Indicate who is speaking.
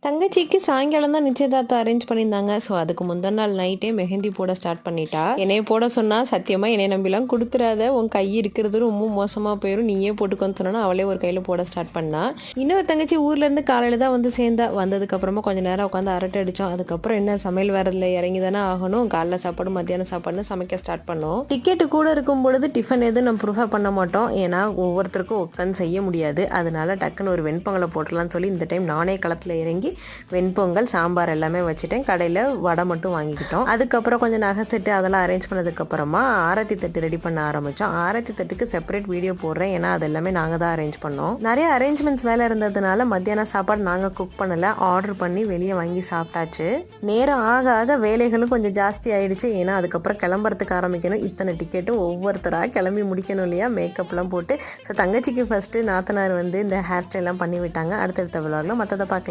Speaker 1: தங்கச்சிக்கு சாயங்காலம் தான் நிச்சயதார்த்தம் அரேஞ்ச் பண்ணியிருந்தாங்க. ஸோ அதுக்கு முந்தின நாள் நைட்டே மெஹந்தி போட ஸ்டார்ட் பண்ணிட்டா. என்னைய போட சொன்னா, சத்தியமா என்னைய நம்பிலாம் கொடுத்துறாத, உன் கை இருக்கிறது ரொம்ப மோசமாக போயிடும், நீயே போட்டுக்கோன்னு சொன்னா அவளே ஒரு கையில் போட ஸ்டார்ட் பண்ணா. இன்னொரு தங்கச்சி ஊர்லேருந்து காலையில் தான் வந்து சேர்ந்தா. வந்ததுக்கப்புறமா கொஞ்சம் நேரம் உட்காந்து அரட்டை அடித்தோம். அதுக்கப்புறம் என்ன சமையல் வேறதில் இறங்கி தானே ஆகணும். காலைல சாப்பாடு மத்தியானம் சாப்பாடுன்னு சமைக்க ஸ்டார்ட் பண்ணோம். டிக்கெட்டு கூட இருக்கும் பொழுது டிஃபன் எதுவும் நம்ம ப்ரிஃபர் பண்ண மாட்டோம். ஏன்னா ஒவ்வொருத்தருக்கும் உட்காந்து செய்ய முடியாது. அதனால டக்குன்னு ஒரு வெண்பொங்கலை போட்டுடலான்னு சொல்லி இந்த டைம் நானே களத்தில் இறங்கி வெண்பொங்கல் சாம்பார் எல்லாமே வச்சுட்டேன். கடையில் வடை மட்டும் வாங்கிக்கிட்டோம். அதுக்கப்புறம் கொஞ்சம் நகை செட்டு அதெல்லாம் அரேஞ்ச் பண்ணதுக்கப்புறமா ஆரத்தி தட்டு ரெடி பண்ண ஆரம்பித்தோம். ஆரத்தி தட்டுக்கு செப்பரேட் வீடியோ போடுறேன். ஏன்னா அது எல்லாமே நாங்கள் தான் அரேஞ்ச் பண்ணோம். நிறைய அரேஞ்ச்மெண்ட்ஸ் வேலை இருந்ததுனால மத்தியானம் சாப்பாடு நாங்கள் குக் பண்ணலை, ஆர்டர் பண்ணி வெளியே வாங்கி சாப்பிட்டாச்சு. நேரம் ஆக ஆக வேலைகளும் கொஞ்சம் ஜாஸ்தி ஆயிடுச்சு. ஏன்னா அதுக்கப்புறம் கிளம்புறதுக்கு ஆரம்பிக்கணும். இத்தனை டிக்கெட்டும் ஒவ்வொருத்தராக கிளம்பி முடிக்கணும் இல்லையா, மேக்கப்லாம் போட்டு. ஸோ தங்கச்சிக்கு ஃபஸ்ட்டு நாத்தனார் வந்து இந்த ஹேர் ஸ்டைல்லாம் பண்ணி விட்டாங்க. அடுத்தடுத்த விழாவில் மற்றதை பார்க்கலாம்.